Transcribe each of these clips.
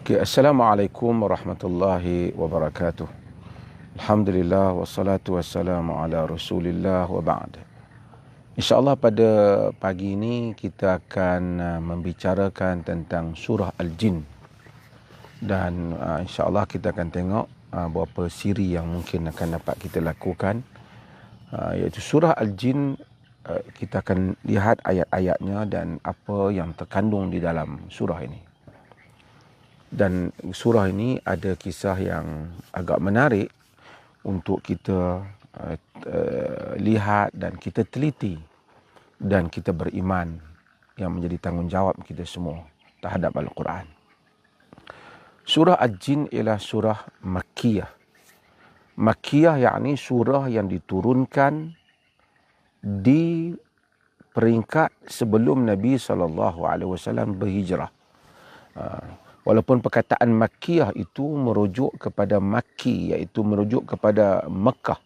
Okey, Assalamualaikum warahmatullahi wabarakatuh. Alhamdulillah wassalatu wassalamu ala Rasulillah wa ba'd. InsyaAllah pada pagi ini kita akan membicarakan tentang surah Al-Jin. Dan insyaAllah kita akan tengok beberapa siri yang mungkin akan dapat kita lakukan. Iaitu surah Al-Jin, kita akan lihat ayat-ayatnya dan apa yang terkandung di dalam surah ini. Dan surah ini ada kisah yang agak menarik untuk kita lihat dan kita teliti dan kita beriman, yang menjadi tanggungjawab kita semua terhadap Al-Quran. Surah Al-Jin ialah surah Makkiyah. Makkiyah yakni surah yang diturunkan di peringkat sebelum Nabi SAW berhijrah. Walaupun perkataan Makkiyah itu merujuk kepada Makki, iaitu merujuk kepada Mekah.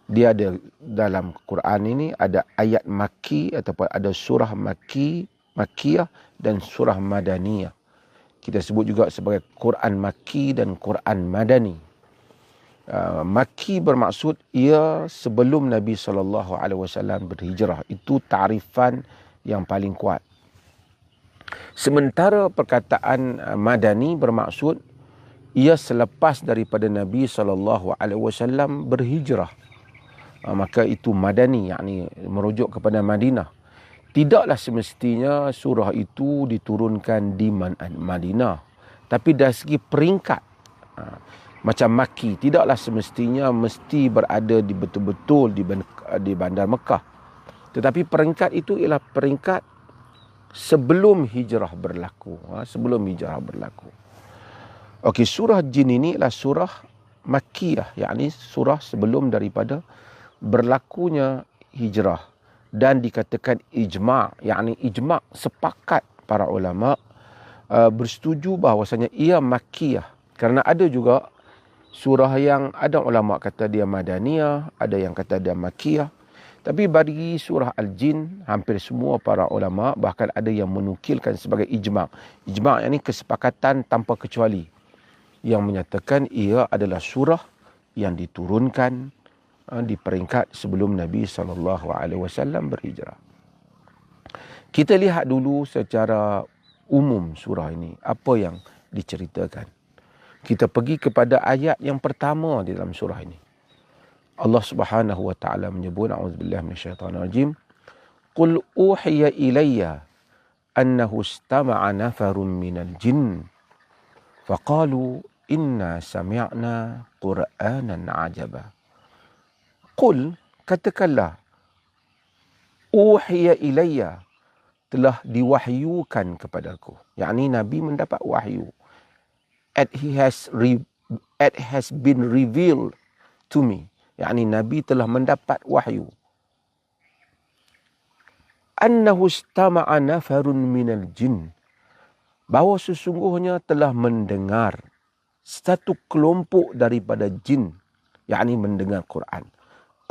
Dia ada dalam Quran ini ada ayat Makki ataupun ada surah Makkiyah dan surah Madaniyah. Kita sebut juga sebagai Quran Makki dan Quran Madani. Makki bermaksud ia sebelum Nabi SAW berhijrah. Itu ta'rifan yang paling kuat. Sementara perkataan Madani bermaksud ia selepas daripada Nabi SAW berhijrah. Maka itu Madani, yakni merujuk kepada Madinah. Tidaklah semestinya surah itu diturunkan di Madinah, tapi dari segi peringkat, macam Makki, tidaklah semestinya mesti berada di betul-betul di bandar Mekah. Tetapi peringkat itu ialah peringkat sebelum hijrah berlaku. Sebelum hijrah berlaku. Okey, surah Jin ini adalah surah Makkiyah, yakni surah sebelum daripada berlakunya hijrah. Dan dikatakan ijma', yakni ijma' sepakat para ulama bersetuju bahawasanya ia Makkiyah. Kerana ada juga surah yang ada ulama kata dia Madaniyah, ada yang kata dia Makkiyah. Tapi bagi surah Al-Jin, hampir semua para ulama, bahkan ada yang menukilkan sebagai ijma'. Ijma' yang ini kesepakatan tanpa kecuali, yang menyatakan ia adalah surah yang diturunkan di peringkat sebelum Nabi SAW berhijrah. Kita lihat dulu secara umum surah ini, apa yang diceritakan. Kita pergi kepada ayat yang pertama di dalam surah ini. Allah Subhanahu wa taala menyebut, a'udzubillahi minasyaitonir rajim, qul uhiya ilayya annahu istama'a nafarun minal jin faqalu inna sami'na qur'anan ajaba. Qul, katakanlah, uhiya ilayya, telah diwahyukan kepadaku, yakni Nabi mendapat wahyu. It has been revealed to me, yakni Nabi telah mendapat wahyu. Annahu istama'a nafarun minal jin, bahawa sesungguhnya telah mendengar satu kelompok daripada jin, yakni mendengar Quran.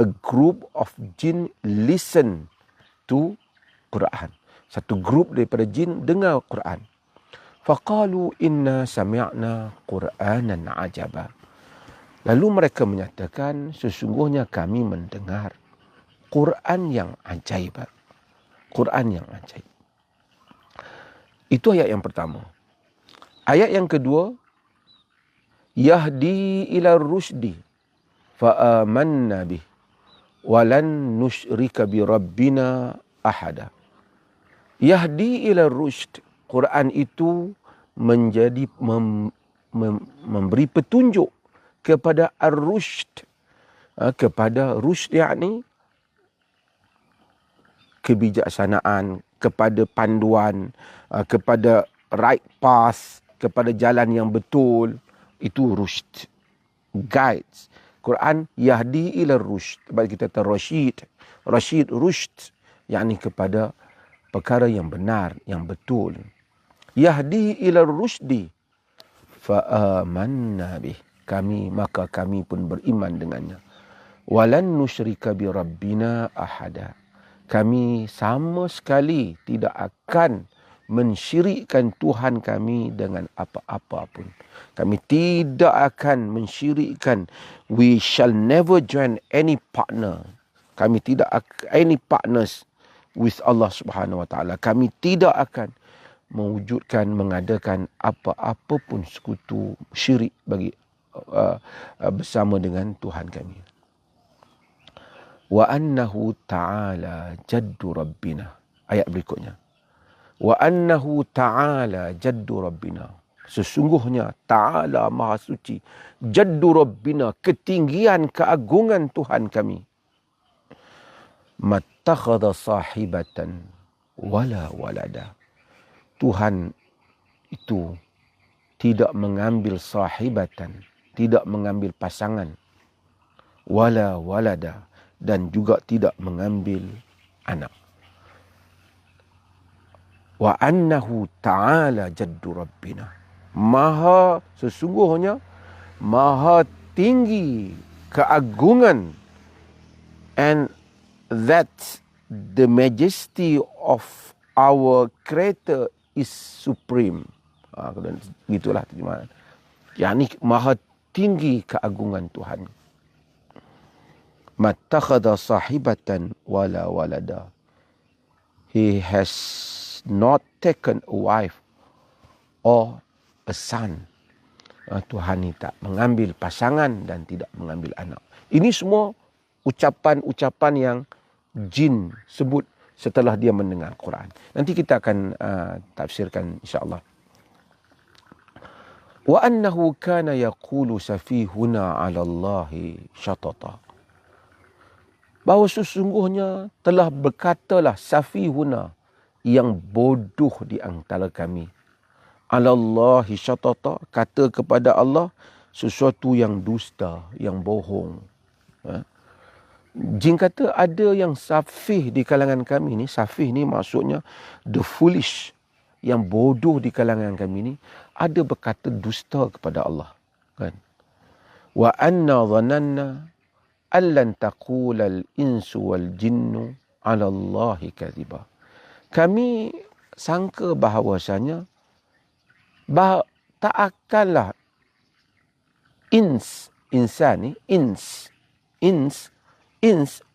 A group of jin listen to Quran. Satu grup daripada jin dengar Quran. Faqalu inna sami'na Qur'anan ajaba. Lalu mereka menyatakan, sesungguhnya kami mendengar Quran yang ajaib. Quran yang ajaib. Itu ayat yang pertama. Ayat yang kedua, yahdi ila rusdi fa amanna bih walan nusyrika bi rabbina ahada. Yahdi ila rusd, Quran itu menjadi memberi petunjuk kepada ar-rushd, kepada rushd yakni kebijaksanaan, kepada panduan, kepada right path, kepada jalan yang betul. Itu rushd, guides. Quran yahdi ila rushd, bagi kita kata Rashid rushd, yakni kepada perkara yang benar, yang betul. Yahdi ila rushdi fa amanna bih, maka kami pun beriman dengannya. Walan nusyrika bi rabbina ahada, kami sama sekali tidak akan mensyirikkan Tuhan kami dengan apa-apa pun. Kami tidak akan mensyirikkan. We shall never join any partner. Kami tidak any partners with Allah Subhanahu Wa Taala. Kami tidak akan mewujudkan, mengadakan apa-apa pun sekutu syirik bagi bersama dengan Tuhan kami. Wa annahu ta'ala jaddu rabbina. Ayat berikutnya. Wa annahu ta'ala jaddu rabbina. Sesungguhnya ta'ala maha suci. Jaddu rabbina, ketinggian keagungan Tuhan kami. Mattakhadha sahibatan wala walada. Tuhan itu tidak mengambil sahibatan, tidak mengambil pasangan, wala walada, dan juga tidak mengambil anak. Wa annahu ta'ala jaddu rabbina. Sesungguhnya maha tinggi keagungan, and that the majesty of our Creator is supreme. Gitulah terjemahan. Yang ni maha tinggi keagungan Tuhan. Mattakhadha sahibatan wala walada. He has not taken a wife or a son. Tuhan ni tak mengambil pasangan dan tidak mengambil anak. Ini semua ucapan-ucapan yang jin sebut setelah dia mendengar Quran. Nanti kita akan tafsirkan insya-Allah. Wa annahu kana yaqulu safihuna 'ala Allahi syatata. Bahawa sesungguhnya telah berkatalah safihuna, yang bodoh di antara kami. 'Ala Allahi syatata, kata kepada Allah sesuatu yang dusta, yang bohong. Jin kata ada yang safih di kalangan kami ni. Safih ni maksudnya the foolish, yang bodoh di kalangan kami ni, ada berkata dusta kepada Allah. Kan? Wa anna dhananna allan taqula al-insu wal jinnu 'ala Allahi kadhiba. Kami sangka bahawasanya tak akanlah insan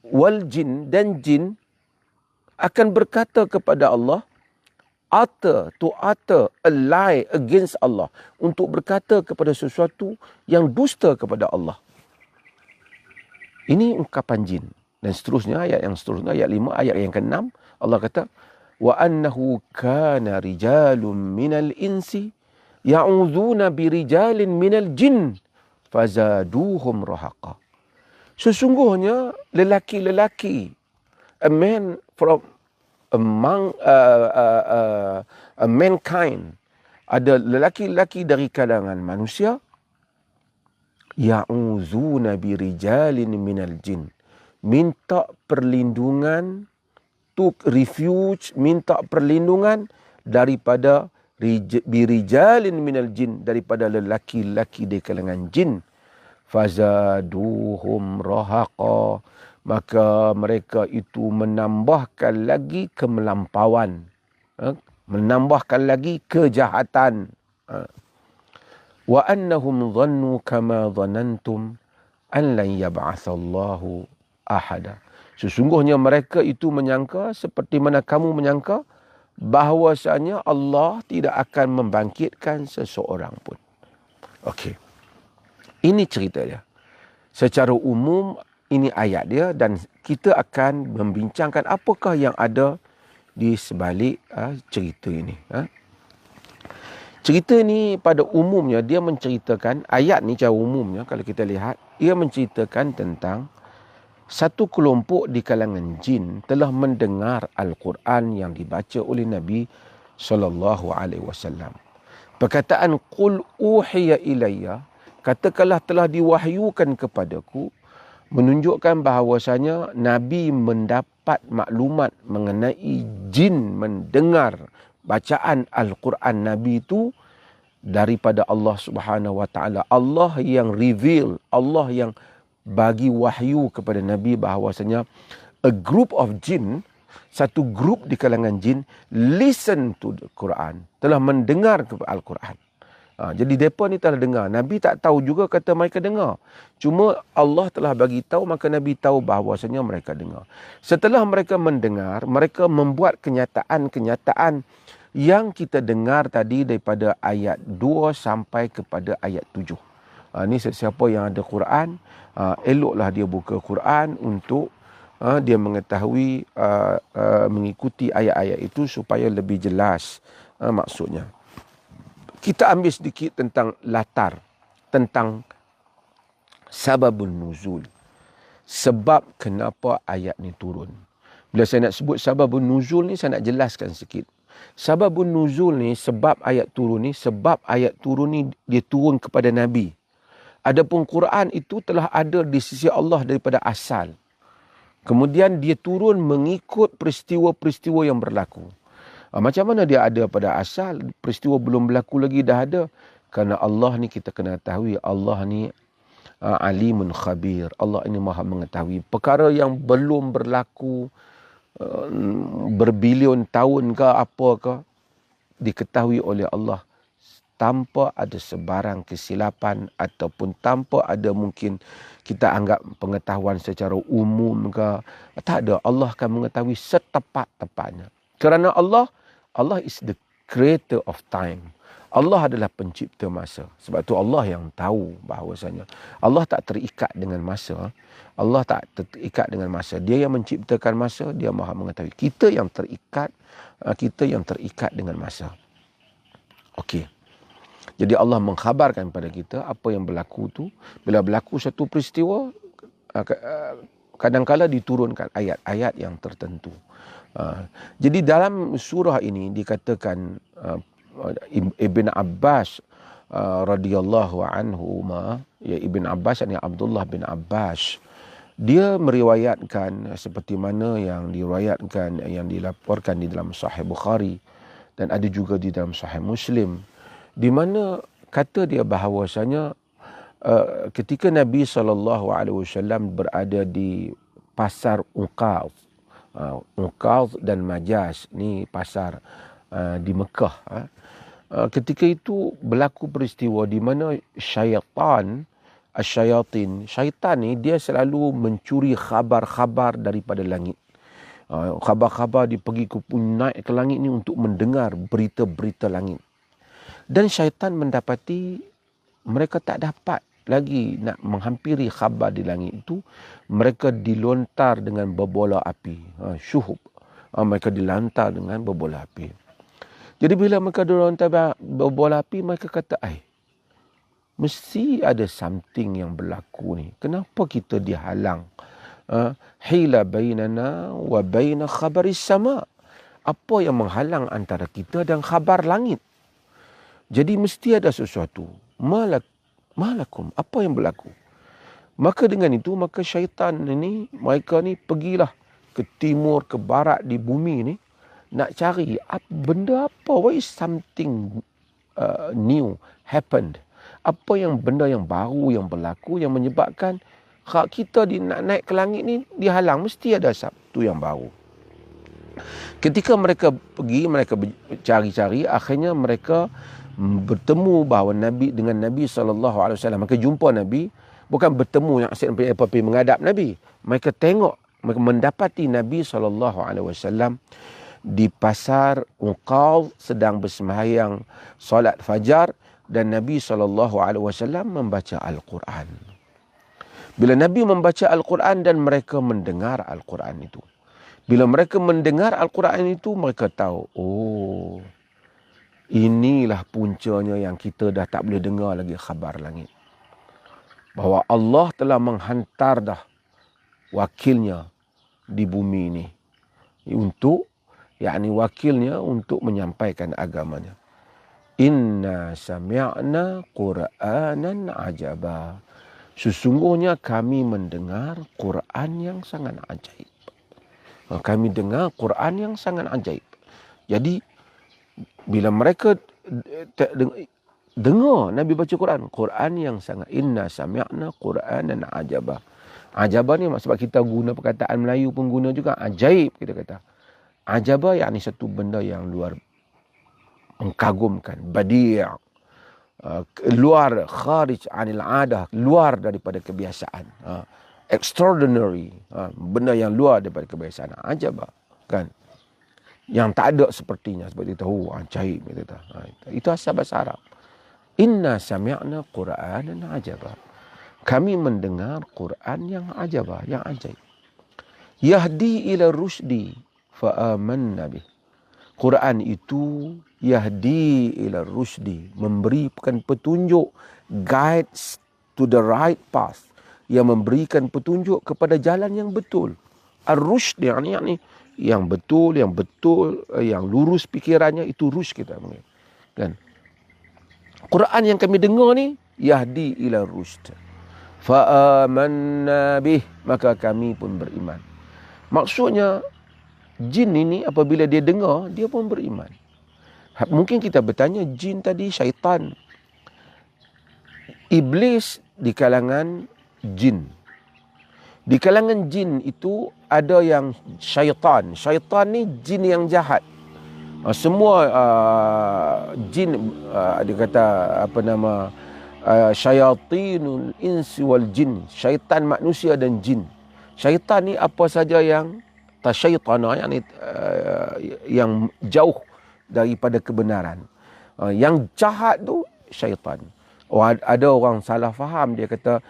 wal jin, dan jin akan berkata kepada Allah, to utter a lie against Allah, untuk berkata kepada sesuatu yang dusta kepada Allah. Ini ungkapan jin. Dan seterusnya, ayat yang seterusnya, ayat 5, ayat yang ke-6, Allah kata, wa annahu kana rijalun minal insi ya'udzuuna birijalin minal jin fazaduhum rahaqa. Sesungguhnya lelaki-lelaki, a man from among a mankind, ada lelaki-lelaki dari kalangan manusia, ya'udzuuna birijalin minal jin, minta perlindungan, took refuge, minta perlindungan daripada birijalin minal jin, daripada lelaki-lelaki di kalangan jin. Fazaduhum rahaqa, maka mereka itu menambahkan lagi kemelampauan, menambahkan lagi kejahatan. Wa annahum dhannu kama dhanantum an lan yab'atsallahu ahada. Sesungguhnya mereka itu menyangka seperti mana kamu menyangka bahawasanya Allah tidak akan membangkitkan seseorang pun. Okey. Ini cerita dia. Secara umum ini ayat dia, dan kita akan membincangkan apakah yang ada di sebalik cerita ini. Cerita ni pada umumnya dia menceritakan, ayat ni secara umumnya kalau kita lihat, ia menceritakan tentang satu kelompok di kalangan jin telah mendengar Al-Quran yang dibaca oleh Nabi SAW. Perkataan qul uhiya ilayya, katakanlah telah diwahyukan kepadaku, menunjukkan bahawasanya Nabi mendapat maklumat mengenai jin mendengar bacaan Al-Quran Nabi itu daripada Allah Subhanahu Wa Taala. Allah yang reveal, Allah yang bagi wahyu kepada Nabi bahawasanya a group of jin satu grup di kalangan jin listen to the Quran, telah mendengar Al-Quran. Jadi mereka ni telah dengar. Nabi tak tahu juga kata mereka dengar. Cuma Allah telah bagi tahu, maka Nabi tahu bahawasanya mereka dengar. Setelah mereka mendengar, mereka membuat kenyataan-kenyataan yang kita dengar tadi daripada ayat 2 sampai kepada ayat 7. Ini sesiapa yang ada Quran, eloklah dia buka Quran untuk dia mengetahui, mengikuti ayat-ayat itu supaya lebih jelas maksudnya. Kita ambil sedikit tentang latar, tentang sababun nuzul. Sebab kenapa ayat ni turun. Bila saya nak sebut sababun nuzul ni, saya nak jelaskan sikit. Sababun nuzul ni, sebab ayat turun ni, sebab ayat turun ni dia turun kepada Nabi. Adapun Quran itu telah ada di sisi Allah daripada asal. Kemudian dia turun mengikut peristiwa-peristiwa yang berlaku. Macam mana dia ada pada asal, peristiwa belum berlaku lagi dah ada? Kerana Allah ni kita kena tahu, Allah ni alimun khabir. Allah ini maha mengetahui. Perkara yang belum berlaku berbilion tahun ke apa ke, diketahui oleh Allah tanpa ada sebarang kesilapan ataupun tanpa ada mungkin kita anggap pengetahuan secara umum ke. Tak ada. Allah akan mengetahui setepat-tepatnya. Kerana Allah is the creator of time. Allah adalah pencipta masa. Sebab tu Allah yang tahu bahawasanya Allah tak terikat dengan masa. Allah tak terikat dengan masa. Dia yang menciptakan masa, dia maha mengetahui. Kita yang terikat dengan masa. Okey. Jadi Allah mengkhabarkan pada kita apa yang berlaku tu. Bila berlaku satu peristiwa, kadang-kala diturunkan ayat-ayat yang tertentu. Jadi dalam surah ini dikatakan Ibn Abbas radhiyallahu anhu, ya Ibn Abbas ini Abdullah bin Abbas, dia meriwayatkan seperti mana yang diriwayatkan, yang dilaporkan di dalam Sahih Bukhari dan ada juga di dalam Sahih Muslim, di mana kata dia bahawasanya ketika Nabi SAW berada di pasar Uqadh, Uqadh dan Majas, ni pasar di Mekah. Ketika itu berlaku peristiwa di mana syaitan ni dia selalu mencuri khabar-khabar daripada langit. Khabar-khabar dia pergi naik ke langit ni untuk mendengar berita-berita langit. Dan syaitan mendapati mereka tak dapat lagi nak menghampiri khabar di langit itu. Mereka dilontar dengan berbola api, syuhub. Mereka dilantar dengan berbola api. Jadi bila mereka dilontar berbola api, mereka kata, mesti ada something yang berlaku ni. Kenapa kita dihalang? Hila bainana wa baina khabaris sama. Apa yang menghalang antara kita dan khabar langit? Jadi mesti ada sesuatu. Malakum, apa yang berlaku? Maka dengan itu, maka syaitan ini, mereka ni pergilah ke timur, ke barat di bumi ni, nak cari benda apa, what is something new happened. Apa yang benda yang baru yang berlaku yang menyebabkan hak kita nak naik ke langit ni dihalang. Mesti ada satu yang baru. Ketika mereka pergi, mereka cari-cari, akhirnya mereka bertemu bahawa dengan Nabi SAW. Mereka jumpa Nabi, bukan bertemu yang asyik pergi menghadap Nabi. Mereka tengok, mereka mendapati Nabi SAW di pasar Uqadh sedang bersembahyang solat fajar dan Nabi SAW membaca Al-Quran. Bila Nabi membaca Al-Quran dan mereka mendengar Al-Quran itu. Bila mereka mendengar Al-Quran itu, mereka tahu, inilah puncanya yang kita dah tak boleh dengar lagi khabar langit. Bahawa Allah telah menghantar dah wakilnya di bumi ini. Untuk, wakilnya untuk menyampaikan agamanya. Inna sami'na Qur'anan ajaba. Sesungguhnya kami mendengar Quran yang sangat ajaib. Kami dengar Quran yang sangat ajaib. Jadi, bila mereka dengar Nabi baca Quran yang sangat, inna sami'na Qur'anan ajaba. Ajaba ni sebab kita guna perkataan Melayu pun guna juga, ajaib kita kata. Ajaba yakni satu benda yang luar mengagumkan, badi', luar, kharij anil adah, luar daripada kebiasaan, extraordinary, benda yang luar daripada kebiasaan. Ajaba, kan, yang tak ada sepertinya, seperti tahu, ajaib gitu. Itu asal bahasa Arab. Inna sami'na Qur'anan ajaba. Kami mendengar Quran yang ajaba, yang ajaib. Yahdi ila rusdi fa amanna bih. Quran itu yahdi ila rusdi, memberikan petunjuk, guides to the right path, yang memberikan petunjuk kepada jalan yang betul. Ar-rushd yakni yang betul, yang lurus pikirannya, itu rushd kita panggil. Kan? Quran yang kami dengar ni yahdi ila rusd. Fa'amanna bih, maka kami pun beriman. Maksudnya jin ini apabila dia dengar, dia pun beriman. Mungkin kita bertanya, jin tadi syaitan. Iblis di kalangan jin. Di kalangan jin itu ada yang syaitan. Syaitan ni jin yang jahat. Semua jin, dia kata apa nama, syayatinul insi wal jin, syaitan manusia dan jin. Syaitan ni apa saja yang tasyaitana, yang jauh daripada kebenaran. Yang jahat tu syaitan. Ada orang salah faham, dia kata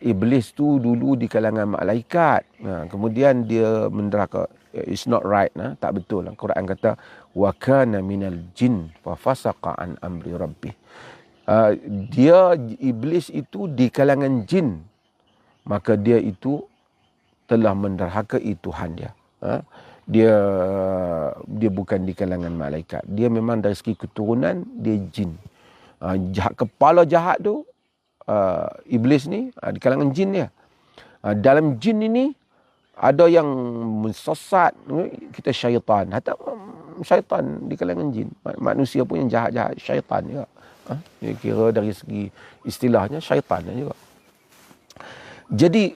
iblis tu dulu di kalangan malaikat, kemudian dia menderaka. It's not right, tak betul. Quran kata wa kana minal jin fa fasaqa an amri rabbih. Dia, iblis itu di kalangan jin, maka dia itu telah menderhakai Tuhan dia. Dia bukan di kalangan malaikat. Dia memang dari segi keturunan dia jin. Kepala jahat tu iblis ni di kalangan jin dia. Dalam jin ini ada yang mensesat, kita syaitan. Hatta syaitan di kalangan jin. Manusia pun yang jahat-jahat, syaitan juga. Kira dari segi istilahnya syaitan juga. Jadi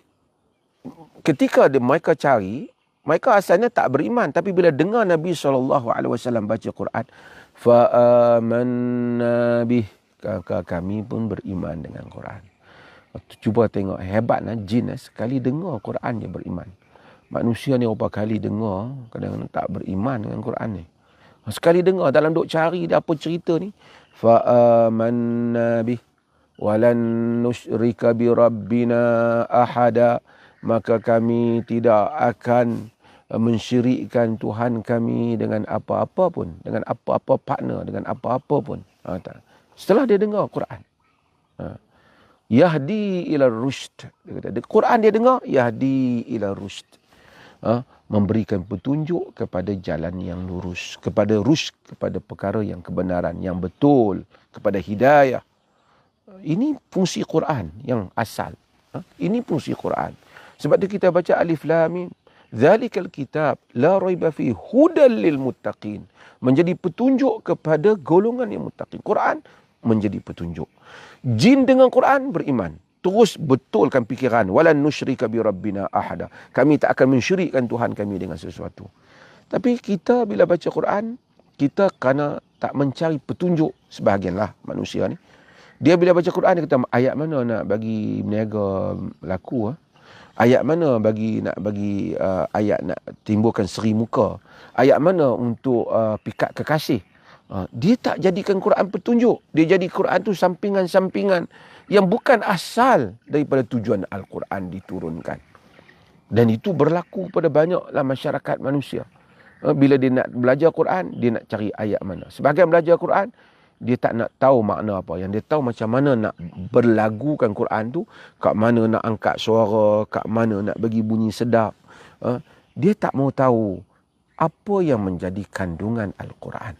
ketika mereka cari, mereka asalnya tak beriman, tapi bila dengar Nabi SAW baca Quran, fa amanna bih, kami pun beriman dengan Quran. Cuba tengok hebatlah jin, sekali dengar Quran dia beriman. Manusia ni berapa kali dengar, kadang-kadang tak beriman dengan Quran ni. Sekali dengar dalam duk cari apa cerita ni, fa amanna bih walan nusyrika bi rabbina ahada, maka kami tidak akan mensyirikkan Tuhan kami dengan apa-apa pun, dengan apa-apa partner, dengan apa-apa pun. Setelah dia dengar Quran, yahdi ila rushd, Quran dia dengar yahdi ila rushd, memberikan petunjuk kepada jalan yang lurus, kepada rushd, kepada perkara yang kebenaran, yang betul, kepada hidayah. Ini fungsi Quran yang asal. Ini fungsi Quran. Sebab tu kita baca alif lam mim, zalikal kitab la raiba fi hudal lil muttaqin, menjadi petunjuk kepada golongan yang muttaqin. Quran menjadi petunjuk. Jin dengan Quran beriman, terus betulkan fikiran, walan nusyrika bi rabbina ahada, kami tak akan mensyirikkan Tuhan kami dengan sesuatu. Tapi kita bila baca Quran, kita kerana tak mencari petunjuk, sebahagianlah manusia ni, dia bila baca Quran dia kata ayat mana nak bagi berniaga laku, ayat mana nak bagi ayat nak timbulkan seri muka, ayat mana untuk pikat kekasih. Dia tak jadikan Quran petunjuk. Dia jadi Quran tu sampingan-sampingan yang bukan asal daripada tujuan Al-Quran diturunkan. Dan itu berlaku pada banyaklah masyarakat manusia. Bila dia nak belajar Quran, dia nak cari ayat mana. Sebahagian belajar Quran, dia tak nak tahu makna apa. Yang dia tahu macam mana nak berlagukan Quran tu, kat mana nak angkat suara, kat mana nak bagi bunyi sedap. Dia tak mau tahu apa yang menjadi kandungan Al-Quran.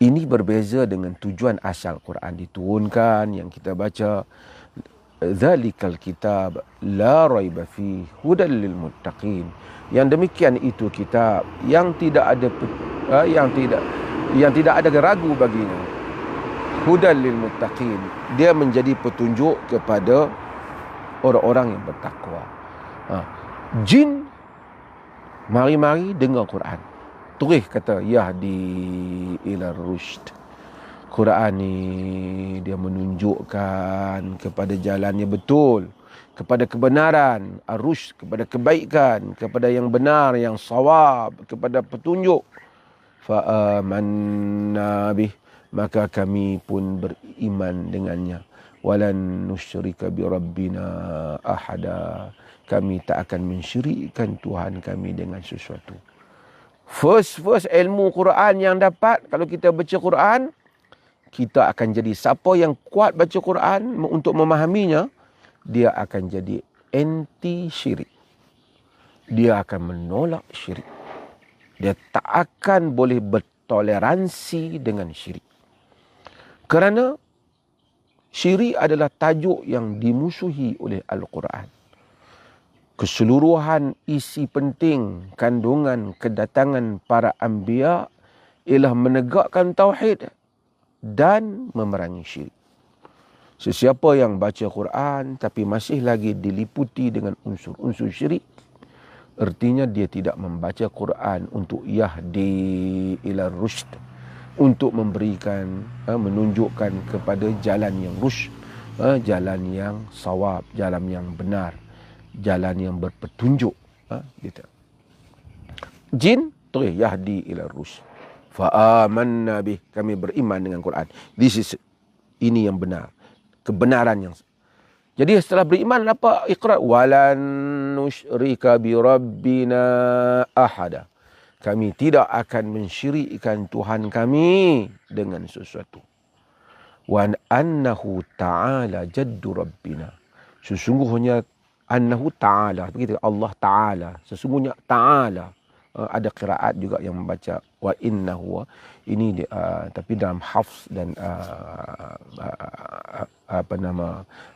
Ini berbeza dengan tujuan asal Quran diturunkan, yang kita baca zalikal kitab la raiba fi hudal lil muttaqin. Yang demikian itu kitab yang tidak ada yang tidak ada ragu baginya. Hudal lil muttaqin, dia menjadi petunjuk kepada orang-orang yang bertakwa. Jin Mari-mari dengar Quran. Terus kata yahdi ila rusyd. Quran ni dia menunjukkan kepada jalan yang betul, kepada kebenaran, ar-rusyd, kepada kebaikan, kepada yang benar, yang sawab, kepada petunjuk. Fa amanna bih, maka kami pun beriman dengannya. Walan nusyrika bi rabbina ahada, kami tak akan mensyirikkan Tuhan kami dengan sesuatu. First ilmu Quran yang dapat kalau kita baca Quran, kita akan jadi siapa yang kuat baca Quran untuk memahaminya, dia akan jadi anti syirik. Dia akan menolak syirik. Dia tak akan boleh bertoleransi dengan syirik. Kerana syirik adalah tajuk yang dimusuhi oleh Al-Quran. Keseluruhan isi penting kandungan kedatangan para anbiya ialah menegakkan tauhid dan memerangi syirik. Sesiapa yang baca Quran tapi masih lagi diliputi dengan unsur-unsur syirik, artinya dia tidak membaca Quran untuk yahdi ila rusyd, untuk memberikan, menunjukkan kepada jalan yang rusyd, jalan yang sawab, jalan yang benar, jalan yang berpetunjuk. Gitu. Jin terus yahdi ila rusyd. Fa amanna bih, kami beriman dengan Quran. Ini yang benar, kebenaran yang. Jadi setelah beriman apa iqrar? Walan nusyrika bi rabbina ahada. Kami tidak akan mensyirikkan Tuhan kami dengan sesuatu. Wa annahu ta'ala jaddu rabbina. Sesungguhnya annahu ta'ala, begitu Allah Ta'ala, sesungguhnya Ta'ala. Ada qiraat juga yang membaca wa innahu, ini tapi dalam Hafs dan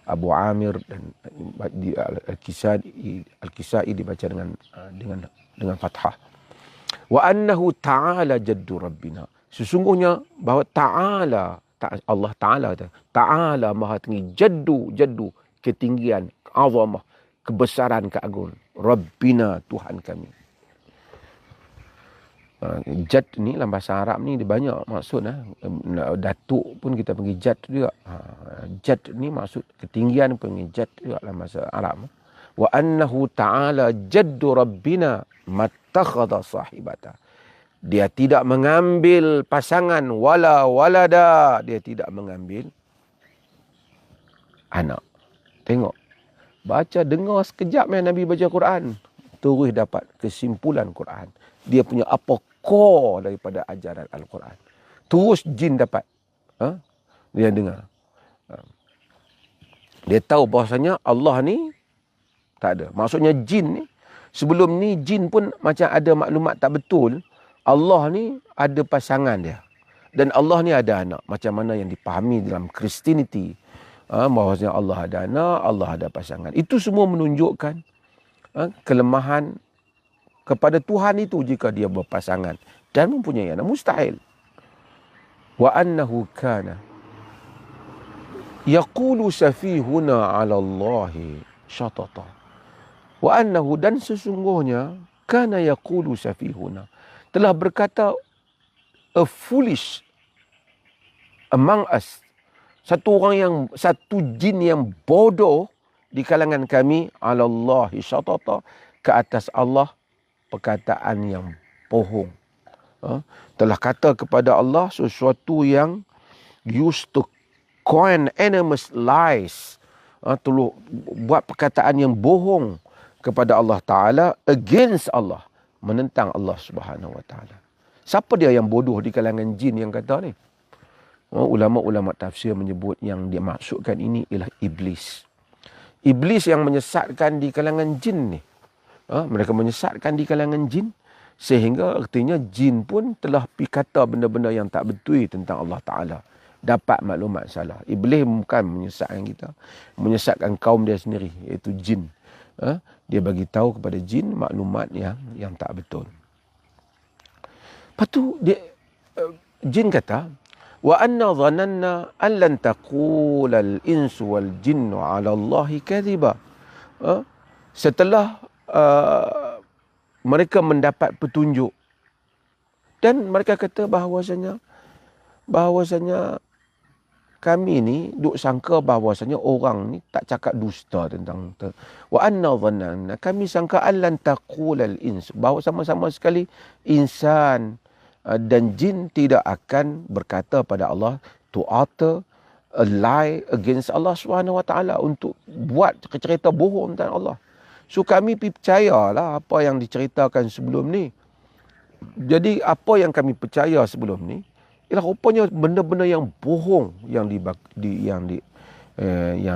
Abu Amir dan Al-Kisai dibaca dengan fathah. Wa annahu ta'ala jaddu rabbina. Sesungguhnya bahawa ta'ala, Allah Ta'ala, ta'ala maha tinggi, jaddu ketinggian, azamah, kebesaran, keagungan, rabbina Tuhan kami. Jad ni dalam bahasa Arab ni dia banyak maksud. Datuk pun kita panggil jad juga. Jad ni maksud ketinggian, panggil jad juga dalam bahasa Arab. Wa annahu ta'ala jaddu rabbina mattakhadha sahibata. Dia tidak mengambil pasangan, wala walada, dia tidak mengambil anak. Tengok, baca dengar sekejap Nabi baca Quran, terus dapat kesimpulan Quran. Dia punya apa core daripada ajaran Al-Quran. Terus jin dapat. Dia dengar. Dia tahu bahasanya Allah ni tak ada. Maksudnya jin ni, sebelum ni jin pun macam ada maklumat tak betul. Allah ni ada pasangan dia. Dan Allah ni ada anak. Macam mana yang dipahami dalam Christianity. Bahasanya Allah ada anak, Allah ada pasangan. Itu semua menunjukkan kelemahan kepada Tuhan itu jika dia berpasangan dan mempunyai anak. Mustahil. Wa annahu kana yaqulu safihuna 'ala Allahi syatata. Wa annahu, dan sesungguhnya, kana yaqulu safihuna, telah berkata a foolish among us, satu jin yang bodoh di kalangan kami, 'ala Allahi syatata, ke atas Allah perkataan yang bohong. Telah kata kepada Allah sesuatu yang used to coin enormous lies. Telah buat perkataan yang bohong kepada Allah Ta'ala, against Allah, menentang Allah Subhanahu Wa Ta'ala. Siapa dia yang bodoh di kalangan jin yang kata ni? Ulama-ulama tafsir menyebut yang dia maksudkan ini ialah iblis. Iblis yang menyesatkan di kalangan jin ni. Mereka menyesatkan di kalangan jin, sehingga artinya jin pun telah pergi kata benda-benda yang tak betul tentang Allah Ta'ala. Dapat maklumat salah. Iblis bukan menyesatkan kita, menyesatkan kaum dia sendiri, iaitu jin. Dia bagi tahu kepada jin maklumat yang tak betul. Lepas tu jin kata, wa anna dhananna an lan taqula al-insu wal jinnu 'ala Allahi kadhiba. Setelah mereka mendapat petunjuk. Dan mereka kata bahawasanya kami ni duk sangka bahawasanya orang ni tak cakap dusta tentang wa anna dhanna, kami sangka allan taqulal ins, bahawa sama-sama sekali insan dan jin tidak akan berkata pada Allah to utter a lie against Allah Subhanahu Wa Taala, untuk buat cerita bohong tentang Allah. So kami percayalah apa yang diceritakan sebelum ni. Jadi apa yang kami percaya sebelum ni ialah rupanya benda-benda yang bohong yang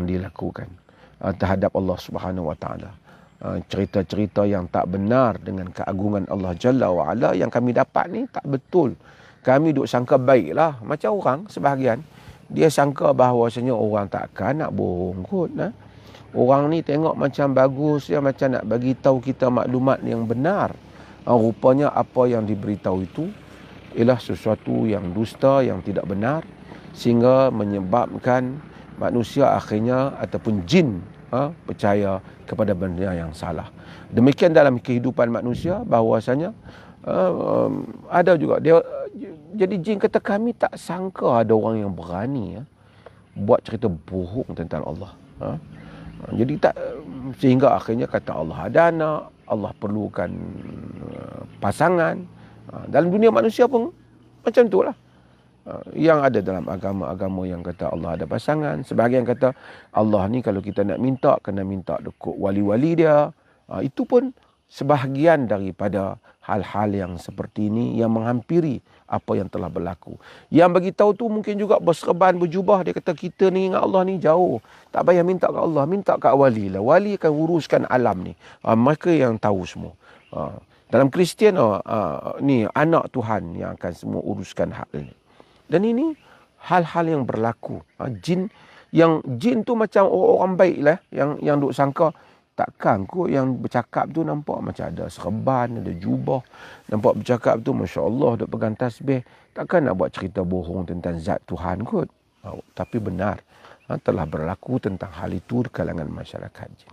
dilakukan terhadap Allah Subhanahu Wa Taala. Cerita-cerita yang tak benar dengan keagungan Allah Jalla wa Ala yang kami dapat ni tak betul. Kami duk sangka baiklah, macam orang sebahagian dia sangka bahawasanya orang takkan nak bohong kot. Orang ni tengok macam bagus, dia macam nak bagi tahu kita maklumat yang benar. Rupanya apa yang diberitahu itu ialah sesuatu yang dusta, yang tidak benar, sehingga menyebabkan manusia akhirnya ataupun jin percaya kepada benda yang salah. Demikian dalam kehidupan manusia, bahawasanya ada juga dia. Jadi jin kata kami tak sangka ada orang yang berani buat cerita bohong tentang Allah. Jadi tak, sehingga akhirnya kata Allah ada anak, Allah perlukan pasangan. Dalam dunia manusia pun macam itulah. Yang ada dalam agama-agama yang kata Allah ada pasangan. Sebahagian kata Allah ni kalau kita nak minta, kena minta dekat wali-wali dia. Itu pun sebahagian daripada hal-hal yang seperti ini yang menghampiri apa yang telah berlaku. Yang bagi tahu tu mungkin juga berserban, berjubah. Dia kata kita ni dengan Allah ni jauh. Tak payah minta ke Allah, minta ke wali lah. Wali akan uruskan alam ni. Mereka yang tahu semua. Dalam Kristian ni anak Tuhan yang akan semua uruskan hal ini. Dan ini hal-hal yang berlaku. Jin tu macam orang baik lah, yang duk sangka takkan kot yang bercakap tu nampak macam ada serban, ada jubah, nampak bercakap tu masya-Allah duk pegang tasbih, takkan nak buat cerita bohong tentang zat Tuhan kot. Tapi benar, telah berlaku tentang hal itu di kalangan masyarakat jin.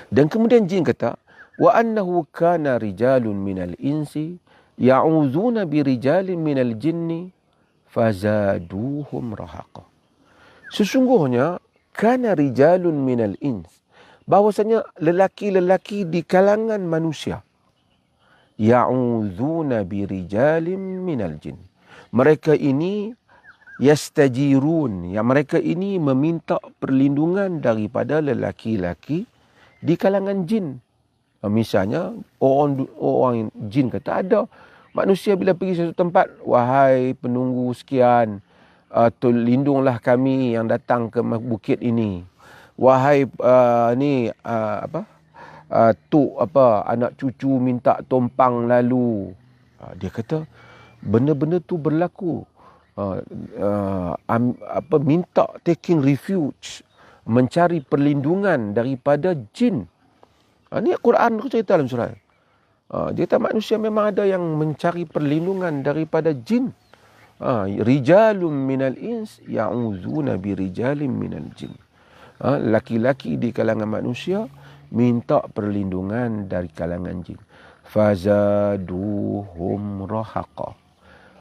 Dan kemudian jin kata wa annahu kana rijalun minal insi ya'uzuna bi rijalin minal jinni fazaduhum rahaqa. Sesungguhnya kana rijalun minal ins, bahwasanya lelaki-lelaki di kalangan manusia ya'uzuna bi rijalin minal jin, mereka ini yastajirun, yang mereka ini meminta perlindungan daripada lelaki-lelaki di kalangan jin. Misalnya orang jin kata ada manusia bila pergi satu tempat, wahai penunggu sekian, lindunglah kami yang datang ke bukit ini. Wahai anak cucu minta tumpang lalu. Dia kata benda-benda tu berlaku. Minta taking refuge, mencari perlindungan daripada jin. Ini Al-Quran cerita dalam surah. Dia kata manusia memang ada yang mencari perlindungan daripada jin. Rijalun minal ins ya'uzuna bi rijalin minal jin. Laki-laki di kalangan manusia minta perlindungan dari kalangan jin. Fazaduhum rahaqa.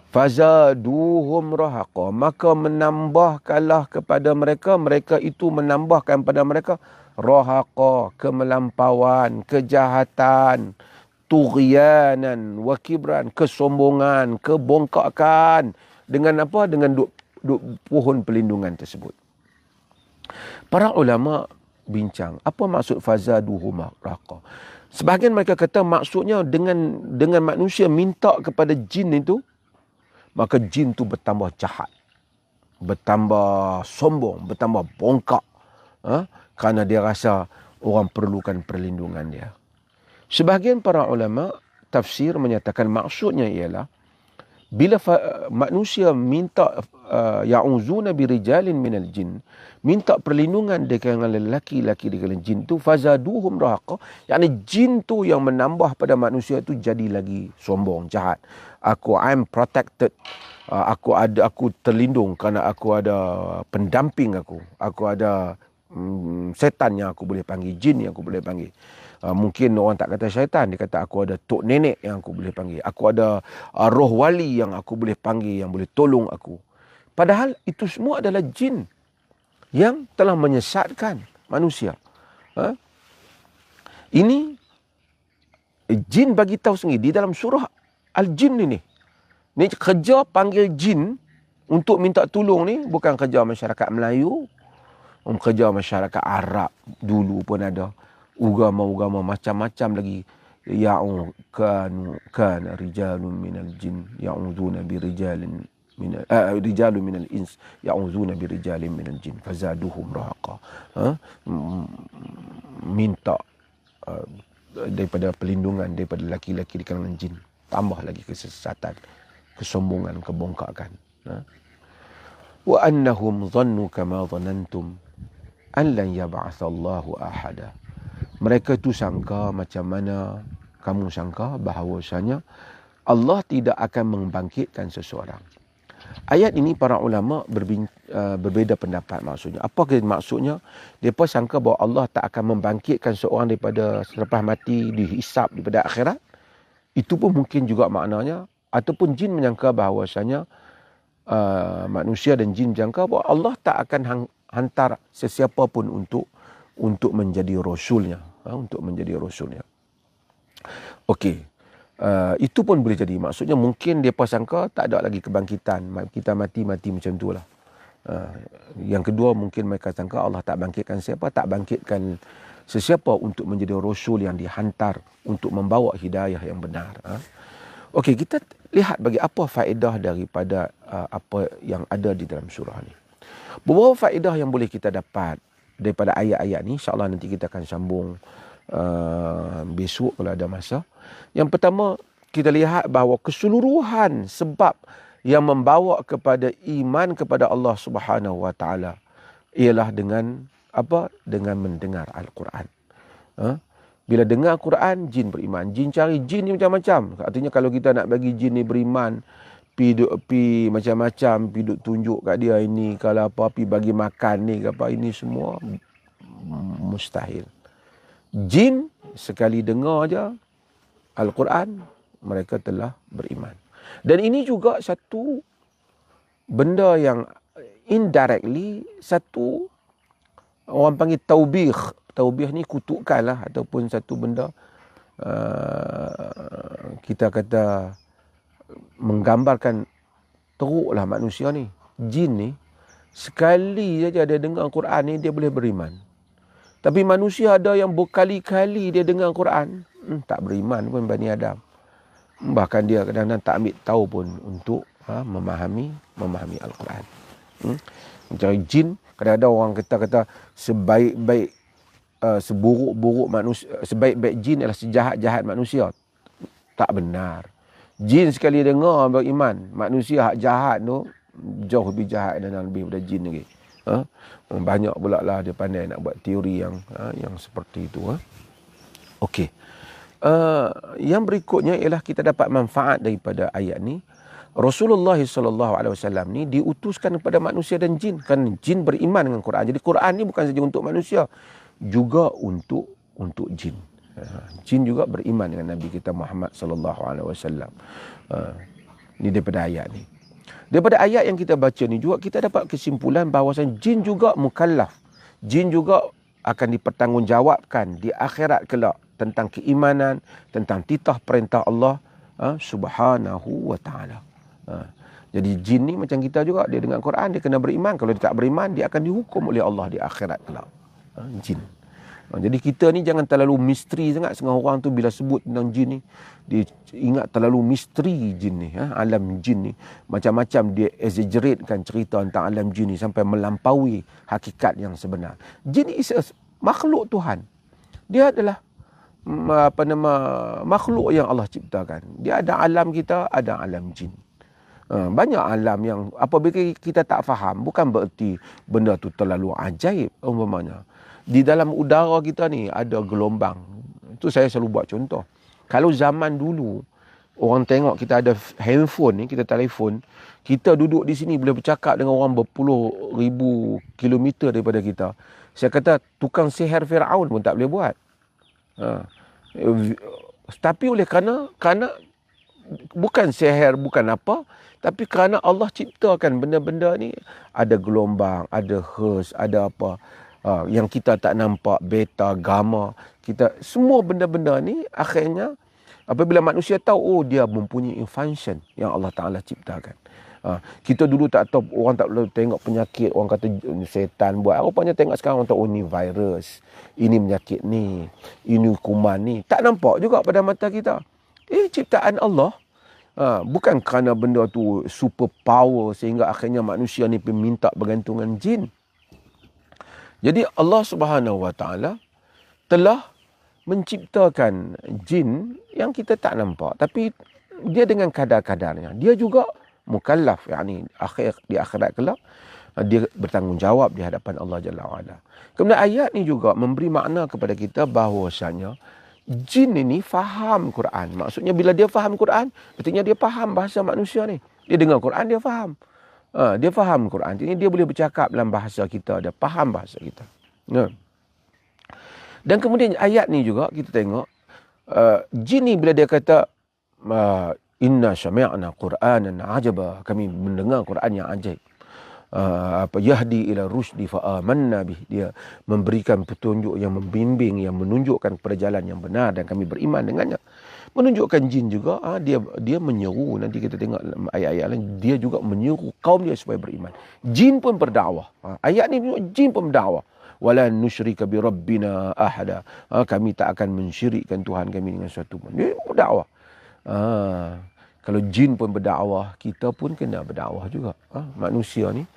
Fazaduhum rahaqa. Maka menambahkanlah kepada mereka, mereka itu menambahkan pada mereka rahaqa, kemelampauan, kejahatan, tughyanan wa kibran, kesombongan, kebongkakan. Dengan apa? Dengan pohon perlindungan tersebut. Para ulama bincang, apa maksud fazaduhum rahaqa? Sebahagian mereka kata maksudnya dengan manusia minta kepada jin itu, maka jin itu bertambah jahat, bertambah sombong, bertambah bongkak. Kerana dia rasa orang perlukan perlindungan dia. Sebahagian para ulama tafsir menyatakan maksudnya ialah bila manusia minta ya'uzuna birijalin minal jin, minta perlindungan dengan lelaki-lelaki di kalangan jin tu, fazaduhum rahaqa, yakni jin tu yang menambah pada manusia tu jadi lagi sombong, jahat. I'm protected. Aku terlindung kerana aku ada pendamping aku ada setan yang aku boleh panggil, jin yang aku boleh panggil. Mungkin orang tak kata syaitan, dia kata aku ada tok nenek yang aku boleh panggil. Aku ada roh wali yang aku boleh panggil, yang boleh tolong aku. Padahal itu semua adalah jin yang telah menyesatkan manusia. Ini jin bagi tahu sendiri di dalam surah Al-Jin ini. Ni kerja panggil jin untuk minta tolong ni bukan kerja masyarakat Melayu, kerja masyarakat Arab dulu pun ada. Ugama-ugama macam-macam lagi. Kan rijalun minal jin ya'udzuuna bi rijalin rijalun minal ins ya'udzuuna bi rijalin minal jin fazaduhum rahaqa. Minta daripada perlindungan daripada laki-laki di kalangan jin, tambah lagi kesesatan, kesombongan, kebongkakan. Wa annahum dhannu kama dhanantum an lan yab'atsallahu ahada. Mereka tu sangka macam mana kamu sangka bahawasanya Allah tidak akan membangkitkan seseorang. Ayat ini para ulama berbeza pendapat maksudnya. Apa maksudnya? Mereka sangka bahawa Allah tak akan membangkitkan seorang daripada selepas mati dihisap daripada akhirat. Itu pun mungkin juga maknanya. Ataupun jin menyangka bahawasanya manusia dan jin menyangka bahawa Allah tak akan hantar sesiapa pun untuk menjadi rasulnya. Untuk menjadi rasulnya. Okey. Itu pun boleh jadi. Maksudnya mungkin dia sangka tak ada lagi kebangkitan. Kita mati macam tu lah. Yang kedua mungkin mereka sangka Allah tak bangkitkan siapa. Tak bangkitkan sesiapa untuk menjadi rasul yang dihantar untuk membawa hidayah yang benar. Okey, kita lihat bagi apa faedah daripada apa yang ada di dalam surah ni. Beberapa faedah yang boleh kita dapat daripada ayat-ayat ni, insya-Allah nanti kita akan sambung besok kalau ada masa. Yang pertama, kita lihat bahawa keseluruhan sebab yang membawa kepada iman kepada Allah Subhanahu Wa Taala ialah dengan apa? Dengan mendengar Al-Quran. Bila dengar Quran, jin beriman. Jin cari jin ni macam-macam. Artinya kalau kita nak bagi jin ni beriman, pi macam-macam, pi duk tunjuk kat dia ini, kalau apa, pi bagi makan ni ke apa, ini semua mustahil. Jin sekali dengar aja Al-Quran, mereka telah beriman. Dan ini juga satu benda yang indirectly, satu orang panggil taubih. Taubih ni kutukan lah, ataupun satu benda kita kata menggambarkan teruklah manusia ni. Jin ni sekali saja dia dengar Quran ni dia boleh beriman. Tapi manusia ada yang berkali-kali dia dengar Quran, tak beriman pun Bani Adam. Bahkan dia kadang-kadang tak ambil tahu pun untuk memahami Al-Quran. Macam jin, kadang-kadang orang kata sebaik-baik seburuk-buruk manusia, sebaik-baik jin adalah sejahat-jahat manusia. Tak benar. Jin sekali dengar beriman, manusia hak jahat tu jauh lebih jahat dan lebih daripada jin lagi. Banyak pula lah dia pandai nak buat teori yang seperti itu. Okey. Yang berikutnya ialah kita dapat manfaat daripada ayat ni. Rasulullah SAW ni diutuskan kepada manusia dan jin. Kan jin beriman dengan Quran. Jadi Quran ni bukan saja untuk manusia, juga untuk jin. Jin juga beriman dengan Nabi kita Muhammad SAW. Ini daripada ayat ni. Daripada ayat yang kita baca ni juga kita dapat kesimpulan bahawasanya jin juga mukallaf. Jin juga akan dipertanggungjawabkan di akhirat kelak tentang keimanan, tentang titah perintah Allah Subhanahu wa taala. Jadi jin ni macam kita juga, dia dengar Quran, dia kena beriman. Kalau dia tak beriman, dia akan dihukum oleh Allah di akhirat kelak. Jin. Jadi kita ni jangan terlalu misteri sangat. Setengah orang tu bila sebut tentang jin ni, dia ingat terlalu misteri jin ni. Alam jin ni. Macam-macam dia exaggeratekan cerita tentang alam jin ni sampai melampaui hakikat yang sebenar. Jin is a makhluk Tuhan. Dia adalah makhluk yang Allah ciptakan. Dia ada alam kita, ada alam jin. Banyak alam yang apabila kita tak faham, bukan bererti benda tu terlalu ajaib umpamanya. Di dalam udara kita ni ada gelombang. Itu saya selalu buat contoh. Kalau zaman dulu orang tengok kita ada handphone ni, kita telefon, kita duduk di sini boleh bercakap dengan orang berpuluh ribu kilometer daripada kita. Saya kata tukang sihir Firaun pun tak boleh buat. Tapi oleh kerana bukan sihir, bukan apa, tapi kerana Allah ciptakan benda-benda ni, ada gelombang, ada hertz, ada apa, yang kita tak nampak, beta, gamma, semua benda-benda ni akhirnya apabila manusia tahu, oh dia mempunyai function yang Allah Ta'ala ciptakan. Kita dulu tak tahu, orang tak boleh tengok penyakit, orang kata setan buat. Rupanya tengok sekarang orang tahu, oh ni virus, ini penyakit ni, ini kuman ni. Tak nampak juga pada mata kita. Ciptaan Allah. Bukan kerana benda tu super power sehingga akhirnya manusia ni minta bergantungan jin. Jadi Allah Subhanahu Wa Ta'ala telah menciptakan jin yang kita tak nampak, tapi dia dengan kadar-kadarnya. Dia juga mukallaf, yakni di akhirat kelak dia bertanggungjawab di hadapan Allah Jalla wa'ala. Kemudian ayat ni juga memberi makna kepada kita bahawasanya jin ini faham Quran. Maksudnya bila dia faham Quran, artinya dia faham bahasa manusia ni. Dia dengar Quran, dia faham. Dia faham Quran. Artinya dia boleh bercakap dalam bahasa kita, dia faham bahasa kita. Dan kemudian ayat ni juga kita tengok, jin ni bila dia kata, inna sami'na Qur'anan ajaba, kami mendengar Quran yang ajaib. Yahdi ila rusdi fa amanna bih, dia memberikan petunjuk yang membimbing, yang menunjukkan kepada jalan yang benar dan kami beriman dengannya. Menunjukkan jin juga, dia menyeru, nanti kita tengok ayat-ayat lain, dia juga menyeru kaum dia supaya beriman. Jin pun berdakwah. Ayat ni jin pun berdakwah. Wala nusyrika bi rabbina ahada, kami tak akan mensyirikkan Tuhan kami dengan sesuatu pun. Dia berdakwah. Kalau jin pun berdakwah, kita pun kena berdakwah juga. Manusia ni,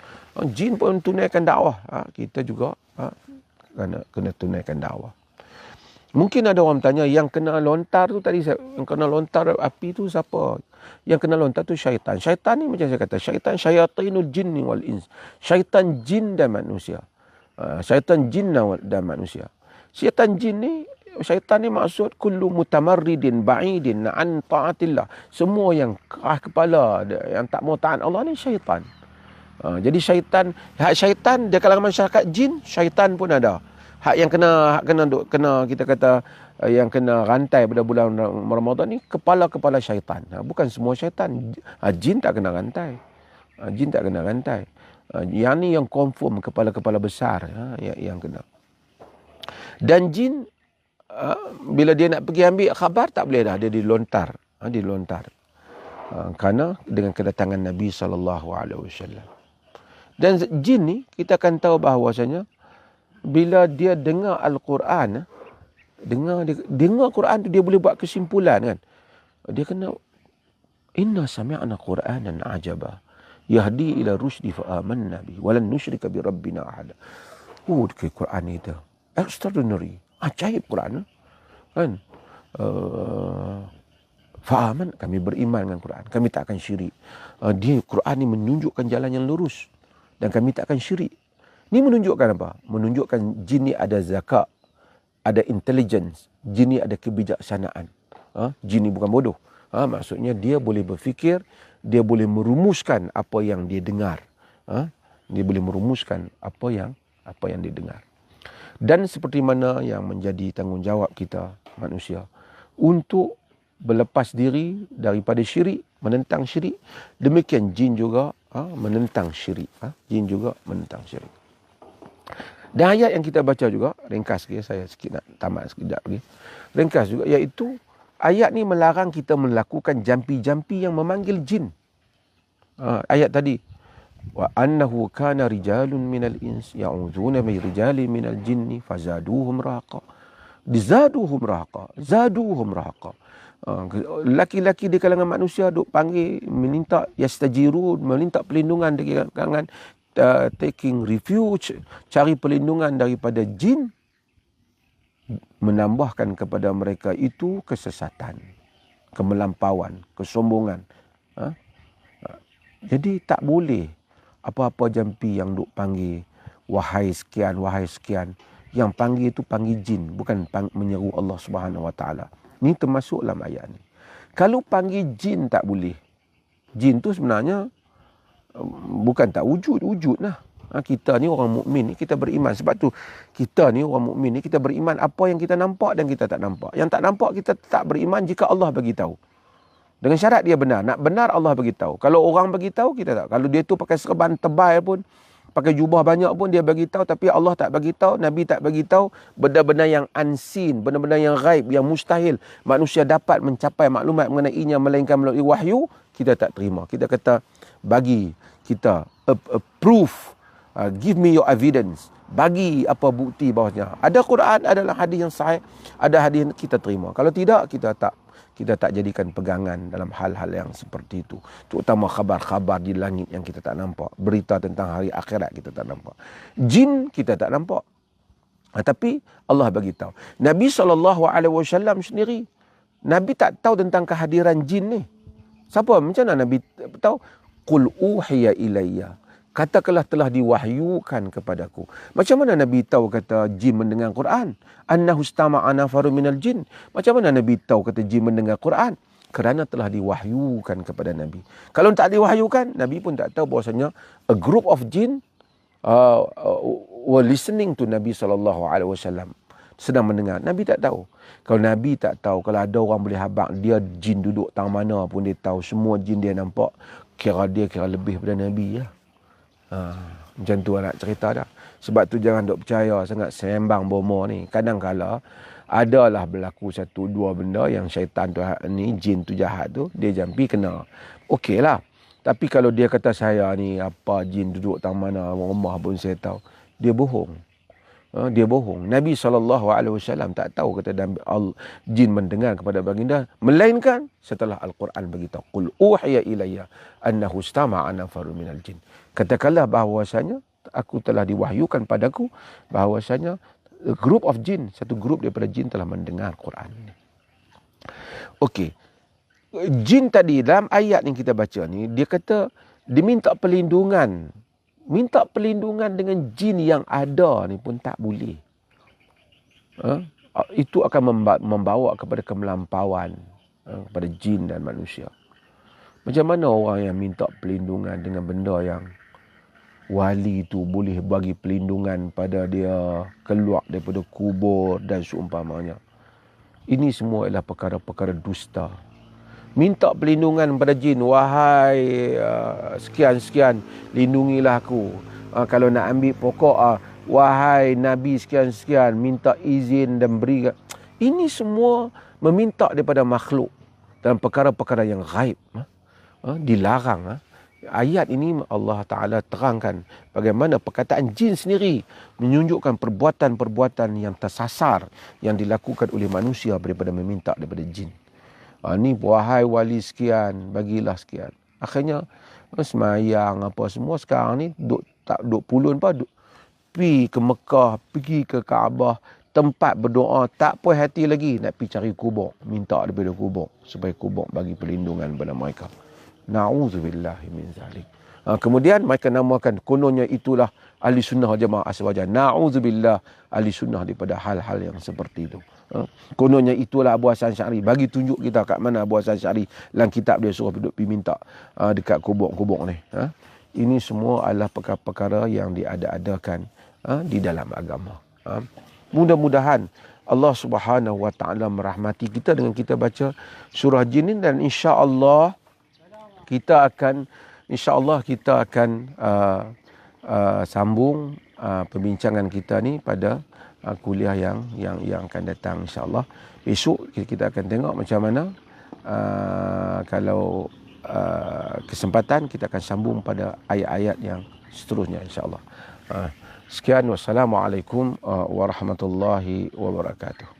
jin pun tunaikan dakwah, kita juga kena tunaikan dakwah. Mungkin ada orang tanya, yang kena lontar tu tadi, yang kena lontar api tu siapa? Yang kena lontar tu syaitan. Syaitan ni macam saya kata, syaitan syayatinul jinni wal ins. Syaitan jin dan manusia. Syaitan jin dan manusia. Syaitan ni maksud kullu mutamarridin ba'idin an ta'atillah. Semua yang keras kepala, yang tak mau taat Allah ni syaitan. Jadi syaitan, hak syaitan dia kalangan masyarakat jin, syaitan pun ada. Hak yang kena kita kata yang kena rantai pada bulan Ramadan ni kepala-kepala syaitan. Bukan semua syaitan. Jin tak kena rantai. Jin tak kena rantai. Yang ni yang confirm kepala-kepala besar yang kena. Dan jin bila dia nak pergi ambil khabar tak boleh dah, dia dilontar. Kerana dengan kedatangan Nabi SAW. Dan jin ni kita akan tahu bahawasanya bila dia dengar Al-Quran, dengar Quran tu dia boleh buat kesimpulan kan. Dia kena inna sami'na Qur'anan ajaba yahdi ila rusdi fa amanna bi walan nusyrika bi rabbina ahada. Quran itu extraordinary, ajaib Quran kan. Fa'aman, kami beriman dengan Quran, kami tak akan syirik. Quran ni menunjukkan jalan yang lurus dan kami tak akan syirik. Ni menunjukkan apa? Menunjukkan jin ni ada zakat, ada intelligence, jin ni ada kebijaksanaan. Jin ni bukan bodoh. Maksudnya dia boleh berfikir, dia boleh merumuskan apa yang dia dengar. Dia boleh merumuskan apa yang dia dengar. Dan seperti mana yang menjadi tanggungjawab kita manusia untuk berlepas diri daripada syirik, menentang syirik, demikian jin juga menentang syirik. Jin juga menentang syirik. Dan ayat yang kita baca juga, ringkas sikit, saya sikit nak tamat sekejap lagi. Ringkas juga, iaitu ayat ni melarang kita melakukan jampi-jampi yang memanggil jin. Ayat tadi, wa annahu kana rijalun minal ins ya'udzuuna bi rijalin minal jinni fazaduhum rahaqa. Zaduhum rahaqa. Laki-laki di kalangan manusia duk panggil, meminta yastajirun, meminta perlindungan dari kalangan taking refuge, cari perlindungan daripada jin, menambahkan kepada mereka itu kesesatan, kemelampauan, kesombongan. Jadi tak boleh apa-apa jampi yang duk panggil wahai sekian. Yang panggil itu panggil jin, bukan menyeru Allah Subhanahu Wa Taala. Ini termasuk dalam ayat ni. Kalau panggil jin tak boleh. Jin tu sebenarnya bukan tak wujud lah. Kita ni orang mukmin ni kita beriman. Sebab tu kita ni orang mukmin ni kita beriman apa yang kita nampak dan kita tak nampak. Yang tak nampak kita tak beriman jika Allah bagi tahu. Dengan syarat dia benar. Nak benar Allah bagi tahu. Kalau orang bagi tahu kita tak. Kalau dia tu pakai serban tebal pun, pakai jubah banyak pun dia bagi tahu, tapi Allah tak bagi tahu, Nabi tak bagi tahu, benda-benda yang unseen, benda-benda yang gaib, yang mustahil manusia dapat mencapai maklumat mengenainya melainkan melalui wahyu, kita tak terima. Kita kata bagi kita a proof. Give me your evidence. Bagi apa bukti bahawasanya ada Quran, adalah hadis yang sahih, ada hadis yang kita terima. Kalau tidak, kita tak jadikan pegangan dalam hal-hal yang seperti itu. Terutama khabar-khabar di langit yang kita tak nampak. Berita tentang hari akhirat kita tak nampak. Jin kita tak nampak. Tapi Allah bagi tahu. Nabi SAW sendiri, Nabi tak tahu tentang kehadiran jin ni. Siapa? Macam mana Nabi tahu? Qul uhiya ilayya. Katakanlah telah diwahyukan kepadaku. Macam mana Nabi tahu kata jin mendengar Quran? Annahu istama'a nafarun minal jin. Macam mana Nabi tahu kata jin mendengar Quran? Kerana telah diwahyukan kepada Nabi. Kalau tak diwahyukan, Nabi pun tak tahu bahawasanya a group of jin were listening to Nabi SAW. Sedang mendengar. Nabi tak tahu. Kalau Nabi tak tahu, kalau ada orang boleh habaq dia jin duduk tang mana pun dia tahu. Semua jin dia nampak. Kira lebih daripada Nabi ya. Macam tu nak cerita dah. Sebab tu jangan duk percaya sangat sembang bomo ni. Kadang-kala adalah berlaku satu dua benda yang syaitan tu ni, jin tu jahat tu, dia jampi kena. Okey lah. Tapi kalau dia kata saya ni apa jin duduk tang mana rumah pun saya tahu, dia bohong. Dia bohong. Nabi SAW tak tahu kata jin mendengar kepada baginda, melainkan setelah Al-Quran beritahu. Qul uhiya ilayya annahu istama'a nafarun minal jin. Katakanlah bahawasanya aku telah diwahyukan padaku bahawasanya group of jin, satu grup daripada jin telah mendengar Quran ini. Okey. Jin tadi dalam ayat yang kita baca ni, dia kata diminta perlindungan. Minta perlindungan dengan jin yang ada ni pun tak boleh. Itu akan membawa kepada kemelampauan kepada jin dan manusia. Macam mana orang yang minta perlindungan dengan benda yang wali tu boleh bagi perlindungan pada dia keluar daripada kubur dan seumpamanya. Ini semua adalah perkara-perkara dusta. Minta perlindungan pada jin, wahai sekian-sekian, lindungilah aku. Kalau nak ambil pokok, wahai Nabi sekian-sekian, minta izin dan beri. Ini semua meminta daripada makhluk dalam perkara-perkara yang gaib. Dilarang. Ayat ini Allah Ta'ala terangkan bagaimana perkataan jin sendiri menunjukkan perbuatan-perbuatan yang tersasar yang dilakukan oleh manusia daripada meminta daripada jin. Ni wahai wali sekian, bagilah sekian. Akhirnya semayang apa semua sekarang ni tak duk pulun apa, pergi ke Mekah, pergi ke Kaabah, tempat berdoa, tak puas hati lagi nak pergi cari kubur, minta daripada kubur supaya kubur bagi perlindungan kepada mereka. Na'udzubillahi min zalik. Kemudian mereka namakan kononnya itulah ahli sunnah jamaah aswaja. Na'udzubillah, ahli sunnah daripada hal-hal yang seperti itu. Kononnya itulah Abu Hasan Syari. Bagi tunjuk kita kat mana Abu Hasan Syari dalam kitab dia suruh duduk pergi minta dekat kubur-kubur ni. Ini semua adalah perkara-perkara yang diada-adakan di dalam agama. Mudah-mudahan Allah Subhanahu Wa Taala merahmati kita dengan kita baca surah jin ini, dan insya-Allah kita akan sambung perbincangan kita ni pada kuliah yang akan datang insya-Allah. Esok kita akan tengok macam mana kalau kesempatan kita akan sambung pada ayat-ayat yang seterusnya insya-Allah. Sekian, wassalamualaikum warahmatullahi wabarakatuh.